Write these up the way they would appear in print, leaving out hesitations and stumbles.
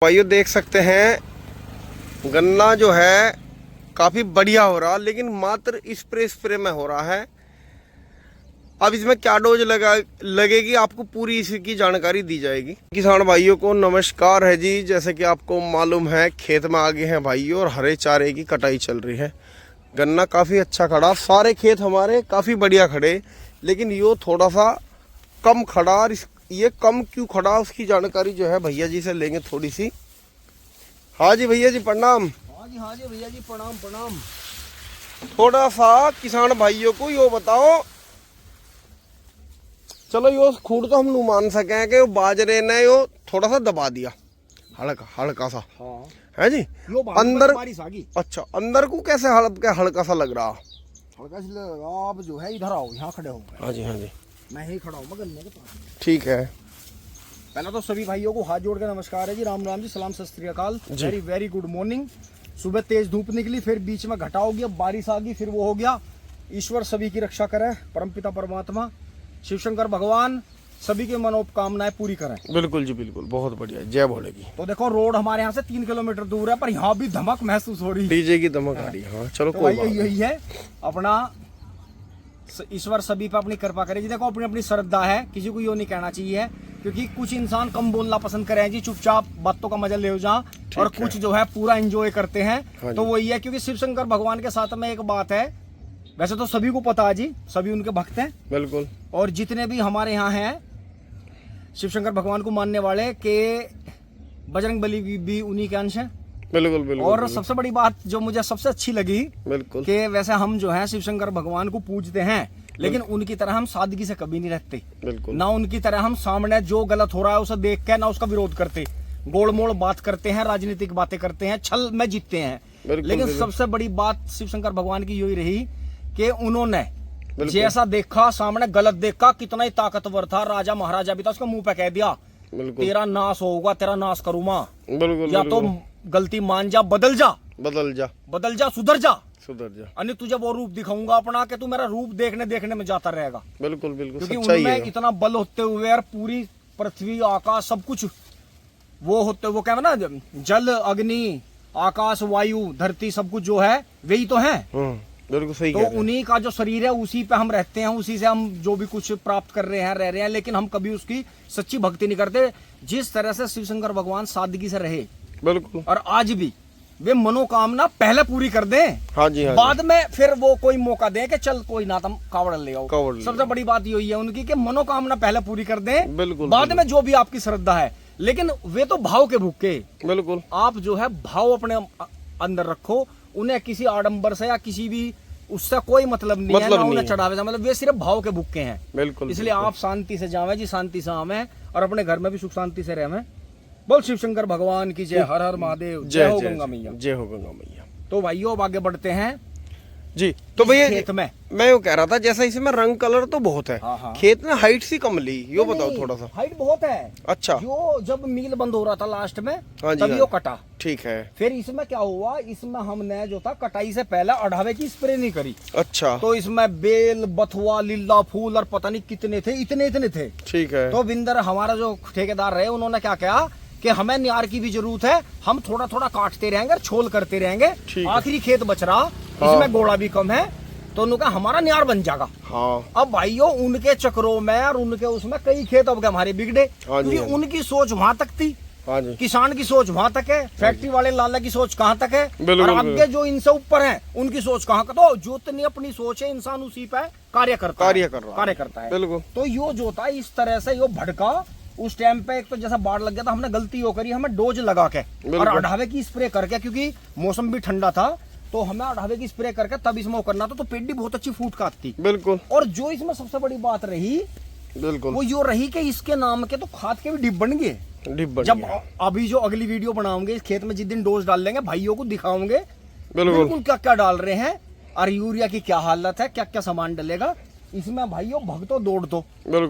भाइयों देख सकते हैं गन्ना जो है काफ़ी बढ़िया हो रहा, लेकिन मात्र स्प्रे में हो रहा है। अब इसमें क्या डोज लगेगी आपको पूरी इसकी जानकारी दी जाएगी। किसान भाइयों को नमस्कार है जी। जैसे कि आपको मालूम है खेत में आगे हैं भाइयों और हरे चारे की कटाई चल रही है। गन्ना काफ़ी अच्छा खड़ा, सारे खेत हमारे काफ़ी बढ़िया खड़े, लेकिन ये थोड़ा सा कम खड़ा। और ये कम क्यों खड़ा उसकी जानकारी जो है भैया जी से लेंगे थोड़ी सी। हाँ जी भैया जी प्रणाम। हाँ जी भैया जी प्रणाम प्रणाम। थोड़ा सा किसान भाइयों को यो बताओ, चलो यो खूड तो हम नु मान सके हैं कि बाजरे ने यो थोड़ा सा दबा दिया, हल्का सा। हाँ है जी। यो अंदर बारिश आ गई। अच्छा, अंदर को कैसे हल्का सा लग रहा? हल्का सा आप जो है इधर आओ, यहाँ खड़े हो। हाँ जी हाँ जी, मैं ही खड़ा हूँ गन्ने के पास। ठीक है। पहला तो सभी भाइयों को हाथ जोड़ के नमस्कार है जी, राम राम जी, सलाम सत श्री अकाल, वेरी वेरी गुड मॉर्निंग। सुबह तेज धूप निकली, फिर बीच में घटा हो गया, बारिश आ गई, फिर वो हो गया। ईश्वर सभी की रक्षा करे, परमपिता परमात्मा शिव शंकर भगवान सभी की मनोकामनाएं पूरी करें। बिल्कुल जी बिल्कुल, बहुत बढ़िया, जय भोले की। तो देखो रोड हमारे यहाँ से 3 किलोमीटर दूर है, पर यहाँ भी धमक महसूस हो रही है, डीजे की धमक आ रही है। हाँ चलो तो कोई भाई यही है अपना। ईश्वर सभी पे अपनी कृपा करे जी। देखो अपनी अपनी श्रद्धा है, किसी को यो नहीं कहना चाहिए, क्योंकि कुछ इंसान कम बोलना पसंद करे हैं जी, चुपचाप बातों का मजा ले जा, और कुछ जो है पूरा एंजॉय करते हैं। हाँ तो वही है, क्योंकि शिव शंकर भगवान के साथ में एक बात है, वैसे तो सभी को पता है जी, सभी उनके भक्त हैं बिल्कुल। और जितने भी हमारे यहाँ हैं शिव शंकर भगवान को मानने वाले के बजरंग बली भी उन्हीं के अंश हैं। बिल्कुल बिल्कुल। और सबसे बड़ी बात जो मुझे सबसे अच्छी लगी, बिल्कुल, कि वैसे हम जो है शिव शंकर भगवान को पूजते हैं, लेकिन उनकी तरह हम सादगी से कभी नहीं रहते। बिल्कुल ना उनकी तरह हम सामने जो गलत हो रहा है उसे देख के ना उसका विरोध करते, गोलमोल बात करते हैं, राजनीतिक बातें करते हैं, छल में जीतते हैं। लेकिन सबसे बड़ी बात शिव शंकर भगवान की यही रही कि उन्होंने जैसा देखा, सामने गलत देखा, कितना ही ताकतवर था, राजा महाराजा भी था, उसका मुंह पे कह दिया तेरा नाश होगा, तेरा नाश करूंगा। बिल्कुल, या तो गलती मान जा, बदल जा, सुधर जा। अन्य तुझे वो रूप दिखाऊंगा अपना कि तू मेरा रूप देखने में जाता रहेगा। बिल्कुल बिल्कुल, क्योंकि उनमें इतना बल होते हुए और पूरी पृथ्वी आकाश सब कुछ वो होते, वो क्या है ना, जल अग्नि आकाश वायु धरती सब कुछ जो है वही तो है। बिल्कुल सही। तो उन्हीं का जो शरीर है उसी पे हम रहते हैं, उसी से हम जो भी कुछ प्राप्त कर रहे हैं रह रहे हैं, लेकिन हम कभी उसकी सच्ची भक्ति नहीं करते। जिस तरह से शिव शंकर भगवान सादगी से रहे, बिल्कुल, और आज भी वे मनोकामना पहले पूरी कर दें। हाँ जी, हाँ बाद में फिर वो कोई मौका दें कि चल कोई ना तुम कावड़ ले आओ। सबसे बड़ी बात यही है उनकी कि मनोकामना पहले पूरी कर दें, बिल्कुल, बाद में जो भी आपकी श्रद्धा है। लेकिन वे तो भाव के भूखे, बिल्कुल, आप जो है भाव अपने अंदर रखो, उन्हें किसी आडंबर से या किसी भी उससे कोई मतलब नहीं है, ना उन्हें चढ़ावे से मतलब, वे सिर्फ भाव के भूखे हैं। बिल्कुल, इसलिए आप शांति से जावे जी, शांति से आवे और अपने घर में भी सुख शांति से रहें। बोल शिव शंकर भगवान की जय, हर हर महादेव, जय हो गंगा मैया, जय हो गंगा मैया। तो भाइयों अब आगे बढ़ते हैं जी। तो भैया खेत में मैं यो कह रहा था, जैसा इसमें रंग कलर तो बहुत है, हाँ। खेत में हाइट सी कम ली, यो बताओ थोड़ा सा। हाइट बहुत है। अच्छा, जो जब मील बंद हो रहा था लास्ट में, हाँ जी, तभी वो कटा। ठीक है। फिर इसमें क्या हुआ, इसमें हमने जो था कटाई से पहले अढ़ावे की स्प्रे नहीं करी। अच्छा, तो इसमें बेल बथुआ लीला फूल और पता नहीं कितने थे, इतने थे। ठीक है। तो विंदर हमारा जो ठेकेदार रहे, उन्होंने क्या कहा कि हमें न्यार की भी जरूरत है, हम थोड़ा थोड़ा काटते रहेंगे, छोल करते रहेंगे, आखिरी खेत बच रहा, इसमें गोड़ा भी कम है, तो उन्होंने कहा हमारा न्यार बन जाएगा। हाँ। अब भाइयों उनके चक्रों में और उनके उसमें कई खेत अब हमारे बिगड़े, क्योंकि उनकी सोच वहां तक थी। हाँ जी। किसान की सोच वहां तक है, फैक्ट्री वाले लाला की सोच कहाँ तक है, और आगे जो इनसे ऊपर है उनकी सोच कहाँ का। तो जो इतनी अपनी सोच है, इंसान उसी पे कार्य करता है। बिल्कुल। तो यो जो था इस तरह से यो भड़का। उस टाइम पे एक तो जैसा बाढ़ लग गया था, हमने गलती यो करी, हमें डोज लगा के और अढ़ावे की स्प्रे करके, क्योंकि मौसम भी ठंडा था, तो हमें अढ़ावे की स्प्रे करके तब इसमें करना था, तो पेड़ी बहुत अच्छी फूट का आती। बिल्कुल। और जो इसमें सबसे बड़ी बात रही, बिल्कुल, वो यो रही कि इसके नाम के तो खाद के भी डिप बन गए। जब अभी जो अगली वीडियो बनाऊंगे इस खेत में, जिस दिन डोज डाल लेंगे, भाइयों को दिखाओगे बिल्कुल क्या क्या डाल रहे हैं और यूरिया की क्या हालत है, क्या क्या सामान डलेगा इसमें। भाइयों भगतो दौड़ दो।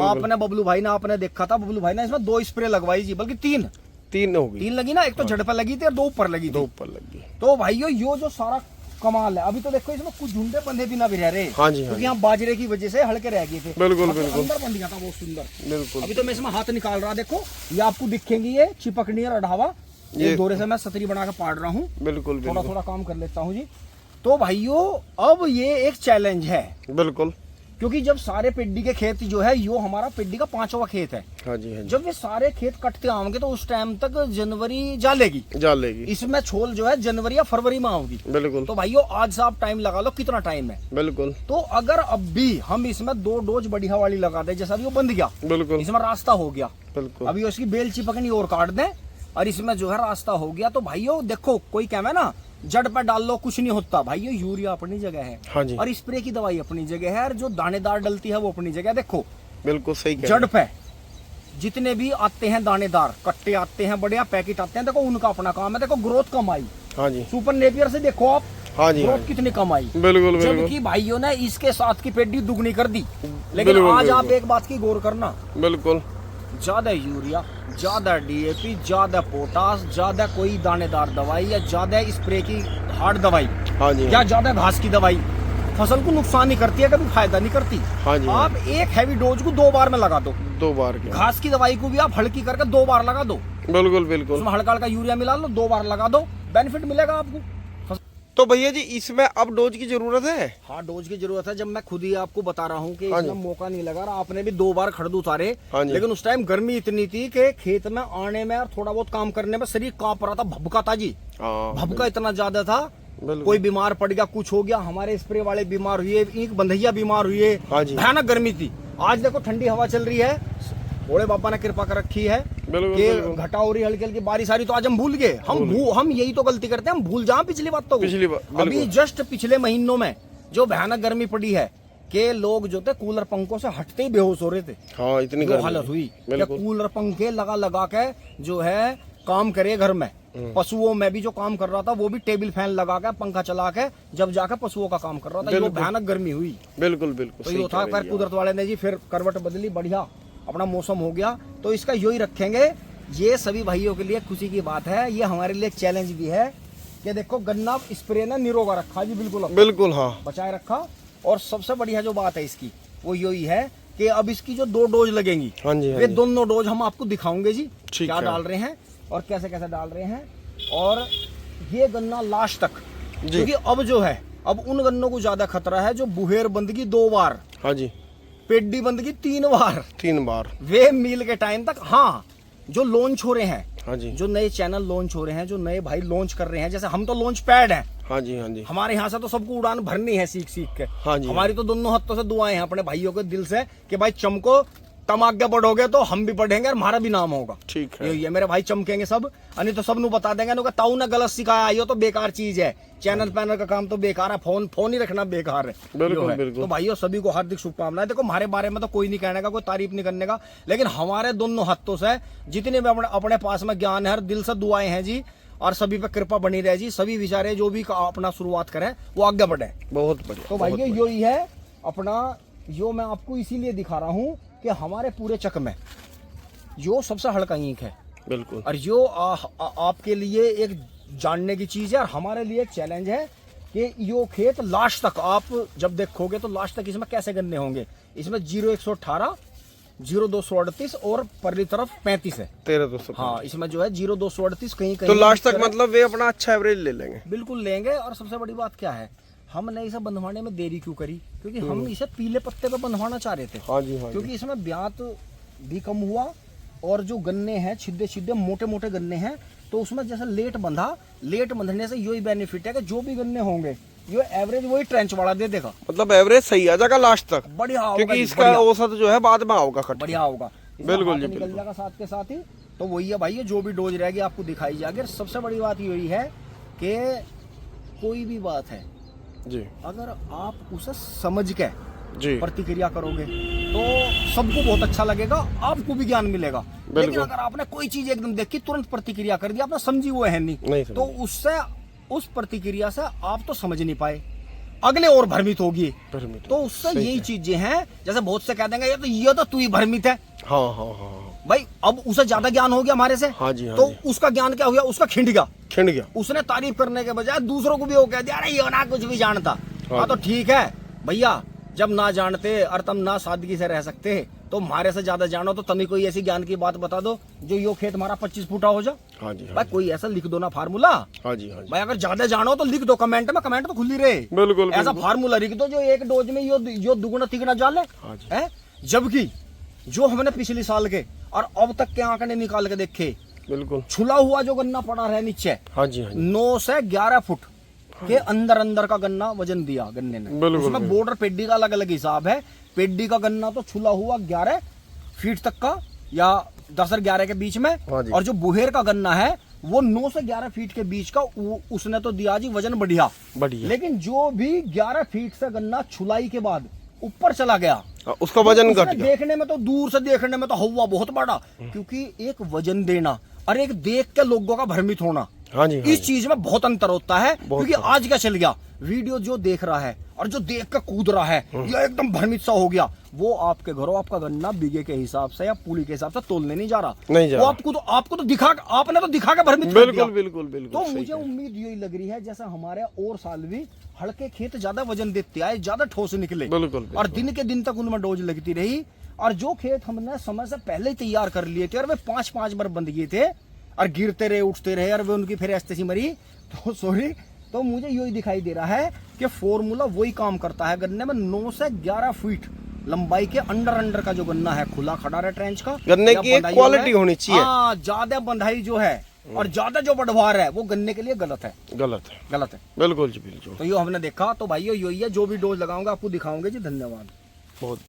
आपने बबलू भाई ने आपने देखा था, बबलू भाई ने इसमें 2 स्प्रे लगवाई जी, बल्कि 3 होगी, 3 लगी ना, एक तो जड़ पे लगी थी और 2 ऊपर लगी थी। तो भाइयों यो जो सारा कमाल है। अभी तो देखो इसमें कुछ झुंडे बंधे भी ना भी रह रहे। हाँ जी, क्योंकि यहाँ बाजरे की वजह से हल्के रह गए थे। बिल्कुल बिल्कुल, अंदर बन गया था बहुत सुंदर। बिल्कुल। अभी तो मैं इसमें हाथ निकाल रहा, देखो ये आपको दिखेंगी, ये चिपकनी और अढ़ावा एक दोरे से मैं सतरी बना के पाड़ रहा हूँ, बिल्कुल थोड़ा थोड़ा काम कर लेता हूँ जी। तो भाइयों अब ये एक चैलेंज है, बिल्कुल, क्योंकि जब सारे पेड्डी के खेत जो है, यो हमारा पेड्डी का 5वां खेत है। हाँ जी, हाँ जी। जब ये सारे खेत कटते आएंगे तो उस टाइम तक जनवरी जा लेगी। इसमें छोल जो है जनवरी या फरवरी में आऊंगी। बिल्कुल। तो भाइयों आज से आप टाइम लगा लो, कितना टाइम है। बिल्कुल। तो अगर अब भी हम इसमें 2 डोज बढ़िया वाली लगा दें, जैसा भी वो बंद गया, बिल्कुल, इसमें रास्ता हो गया, बिल्कुल, अभी उसकी बेल चिपकनी और काट दें और इसमें जो है रास्ता हो गया, तो भाइयों देखो कोई कहना ना जड़ पे डाल लो कुछ नहीं होता, भाइयों यूरिया अपनी जगह है। हाँ जी। और स्प्रे की दवाई अपनी जगह है, और जो दानेदार डलती है वो अपनी जगह। देखो बिल्कुल सही कह जड़ पे जितने भी आते हैं दानेदार कट्टे आते हैं, बढ़िया पैकेट आते हैं, देखो उनका अपना काम है। देखो ग्रोथ कम आई, हाँ जी, सुपर नेपियर से देखो आप, हाँ जी, ग्रोथ कितनी कम आई। बिल्कुल, जबकि भाइयों ने इसके साथ की पेड्डी दुगनी कर दी। लेकिन आज आप एक बात की गौर करना, बिल्कुल, ज्यादा यूरिया, ज्यादा डीएपी, ज्यादा पोटास, ज्यादा कोई दानेदार दवाई या ज्यादा स्प्रे की हार्ड दवाई, हाँ जी, या ज्यादा घास की दवाई फसल को नुकसान नहीं करती है, कभी फायदा नहीं करती। हाँ जी, आप एक हैवी डोज को 2 बार में लगा दो, 2 बार के। घास की दवाई को भी आप हल्की करके 2 बार लगा दो, बिल्कुल, बिल्कुल, उसमें हल्का हल्का यूरिया मिला लो, 2 बार लगा दो, बेनिफिट मिलेगा आपको। तो भैया जी इसमें अब डोज की जरूरत है? हाँ डोज की जरूरत है। जब मैं खुद ही आपको बता रहा हूँ कि हाँ इसमें मौका नहीं लगा रहा, आपने भी 2 बार खड़द उतारे, हाँ जी। लेकिन उस टाइम गर्मी इतनी थी कि खेत में आने में और थोड़ा बहुत काम करने में शरीर कांप रहा था, भभका था जी, भभका इतना ज्यादा था। कोई बीमार पड़ गया, कुछ हो गया, हमारे स्प्रे वाले बीमार हुए, ईंक बंधैया बीमार हुए, हाँ जी। भयानक गर्मी थी। आज देखो ठंडी हवा चल रही है, भोले बाबा ने कृपा कर रखी है कि घटा हो रही हल्की हल्की बारिश आ रही, तो आज हम भूल गए। हम यही तो गलती करते हैं, हम भूल जाए पिछली बात। तो अभी जस्ट पिछले महीनों में जो भयानक गर्मी पड़ी है कि लोग जो थे कूलर पंखों से हटते ही बेहोश हो रहे थे। हाँ, इतनी हालत हुई कि कूलर पंखे लगा लगा के जो है काम करे घर में। पशुओं में भी जो काम कर रहा था वो भी टेबल फैन लगा के पंखा चला के जब जाकर पशुओं का काम कर रहा था। ये भयानक गर्मी हुई। बिल्कुल बिल्कुल। तो ये था, खैर कुदरत वाले ने जी फिर करवट बदली, बढ़िया अपना मौसम हो गया। तो इसका यही रखेंगे, ये सभी भाइयों के लिए खुशी की बात है। ये हमारे लिए चैलेंज भी है कि देखो गन्ना स्प्रे ने निरोगा रखा जी, बिल्कुल बिल्कुल, हाँ बचाए रखा। और सबसे बढ़िया जो बात है इसकी वो यही है कि अब इसकी जो 2 डोज लगेंगी, हाँ जी, वे दोनों डोज हम आपको दिखाओगे जी क्या डाल रहे हैं और कैसे कैसे डाल रहे हैं। और ये गन्ना लास्ट तक, क्योंकि अब जो है अब उन गन्नों को ज्यादा खतरा है जो बुहेर बंदगी 2 बार, हाँ जी, पेड्डी बंदगी 3 बार, वे मील के टाइम तक। हाँ जो लॉन्च हो रहे हैं, हाँ जी, जो नए चैनल लॉन्च हो रहे हैं, जो नए भाई लॉन्च कर रहे हैं, जैसे हम तो लॉन्च पैड हैं। हाँ जी, हाँ जी, हमारे यहाँ से तो सबको उड़ान भरनी है सीख सीख के। हाँ जी, हमारी तो दोनों हाथों से दुआएं हैं अपने भाइयों के दिल से कि भाई चमको, तुम आगे बढ़ोगे तो हम भी बढ़ेंगे और हमारा भी नाम होगा। ठीक है, ये मेरे भाई चमकेंगे सब, नहीं तो सब नु बता देंगे नु ताऊ ने गलत सिखाया, ये तो बेकार चीज है, चैनल पैनल का काम तो बेकार है, फोन ही रखना बेकार है। बिल्कुल बिल्कुल। तो भाइयों सभी को हार्दिक शुभकामनाएं। देखो हमारे बारे में तो कोई नहीं कहने का, कोई तारीफ नहीं करने का, लेकिन हमारे दोनों हाथों से जितने भी अपने पास में ज्ञान है, हर दिल से दुआएं हैं जी, और सभी पे कृपा बनी रहे जी। सभी विचारे जो भी अपना शुरुआत करें वो आगे बढ़े। बहुत बढ़िया। तो भाइयों यही है अपना, जो मैं आपको इसीलिए दिखा रहा हूँ कि हमारे पूरे चक में जो सबसे हल्का ईंक है, बिल्कुल, और जो आपके लिए एक जानने की चीज है और हमारे लिए एक चैलेंज है कि यो खेत लास्ट तक आप जब देखोगे तो लास्ट तक इसमें कैसे गन्ने होंगे। इसमें 0-118, 0-238 और परली तरफ 35 है। 13-200। हाँ इसमें जो है 0-238 कहीं कहीं तो लास्ट तक मतलब वे अपना अच्छा एवरेज ले लेंगे। बिल्कुल लेंगे। और सबसे बड़ी बात क्या है, हमने इसे बंधवाने में देरी क्यों करी, क्योंकि हम इसे पीले पत्ते पे बंधवाना चाह रहे थे। हाँ जी, हाँ क्योंकि इसमें ब्यात भी कम हुआ और जो गन्ने हैं छिद्दे छिद्दे मोटे मोटे गन्ने हैं, तो उसमें जैसे लेट बंधने से यही बेनिफिट है कि जो भी गन्ने होंगे ये एवरेज वही ट्रेंच वाला दे देगा, मतलब एवरेज सही आ जाएगा लास्ट तक। बढ़िया होगा, क्योंकि इसका औसत जो है बाद में आओगा, बढ़िया होगा, बिल्कुल जी, निकल जाएगा साथ के साथ ही। तो वही है भाई, जो भी डोज रहेगी आपको दिखाई जाएगी। सबसे बड़ी बात यही है कि कोई भी बात है जी, अगर आप उसे समझ के जी प्रतिक्रिया करोगे तो सबको बहुत अच्छा लगेगा, आपको भी ज्ञान मिलेगा। लेकिन अगर आपने कोई चीज एकदम देखी तुरंत प्रतिक्रिया कर दी, आपने समझी वो है नहीं तो उससे उस प्रतिक्रिया से आप तो समझ नहीं पाए, अगले और भ्रमित होगी। तो उससे यही चीजें हैं, जैसे बहुत से कह देंगे ये तो तू ही भ्रमित है। हाँ हाँ हाँ भाई अब उसे ज्यादा ज्ञान हो गया हमारे से। हाँ जी, हाँ तो जी। उसका ज्ञान क्या हो गया, उसका खिंड गया। उसने तारीफ करने के बजाय दूसरों को भी वो कह दिया अरे ये ना कुछ भी जानता। हाँ तो ठीक है भैया, जब ना जानते और तुम ना सादगी से रह सकते तो हमारे से ज्यादा जानो तो तभी कोई ऐसी ज्ञान की बात बता दो जो यो खेत हमारा 25 फुटा हो जा। हाँ जी, भाई कोई ऐसा लिख दो ना फार्मूला। हाँ जी, हाँ जी भाई अगर ज्यादा जानो तो लिख दो कमेंट में, कमेंट तो खुली रहे। बिल्कुल ऐसा फार्मूला लिख दो जो एक डोज में यो दुगुना तिगुना जाले। हाँ जी। है जबकि जो हमने पिछले साल के और अब तक के आंकड़े निकाल के देखे, बिल्कुल छुला हुआ जो गन्ना पड़ा है नीचे, हाँ जी, हाँ जी 9 से 11 फुट के अंदर का गन्ना वजन दिया गन्ने ने। बिल्कुल, उसमें बॉर्डर पेड्डी का अलग अलग हिसाब है। पेड्डी का गन्ना तो छुला हुआ 11 फीट तक का या 10 और 11 के बीच में, हाँ जी। और जो बुहेर का गन्ना है वो 9 से 11 फीट के बीच का, उसने तो दिया जी वजन बढ़िया। लेकिन जो भी 11 फीट से गन्ना छुलाई के बाद ऊपर चला गया, उसका वजन तो घट गया। देखने में तो दूर से देखने में तो हुआ बहुत बड़ा, क्योंकि एक वजन देना और एक देख के लोगों का भ्रमित होना, हाँ जी, हाँ इस चीज में बहुत अंतर होता है। क्योंकि अंतर। आज क्या चल गया, वीडियो जो देख रहा है और जो देख कर कूद रहा है या एकदम भ्रमित सा हो गया, वो आपके घरों आपका गन्ना बीघे के हिसाब से या पूली के हिसाब से तोलने नहीं जा रहा। वो आपको तो दिखा, आपने तो दिखा के भ्रमित कर दिया। बिल्कुल तो मुझे उम्मीद यही लग रही है जैसा हमारे और साल भी हल्के खेत ज्यादा वजन देते आए, ज्यादा ठोस निकले, और दिन के दिन तक उनमें डोज लगती रही। और जो खेत हमने समय से पहले ही तैयार कर लिए थे और वे 5-5 बार बंद किए थे और गिरते रहे उठते रहे और वे उनकी फिर ऐसी मरी, तो सॉरी, तो मुझे यही दिखाई दे रहा है कि फॉर्मूला वही काम करता है। गन्ने में 9 से 11 फीट लंबाई के अंडर का जो गन्ना है खुला खड़ा रहा ट्रेंच का, गन्ने की एक क्वालिटी होनी चाहिए। हाँ, ज्यादा बंधाई जो है और ज्यादा जो बढ़वार है वो गन्ने के लिए गलत है। बिल्कुल जी, बिल्कुल। तो ये हमने देखा। तो भाई यही है, जो भी डोज लगाऊंगा आपको दिखाऊंगे जी। धन्यवाद। बहुत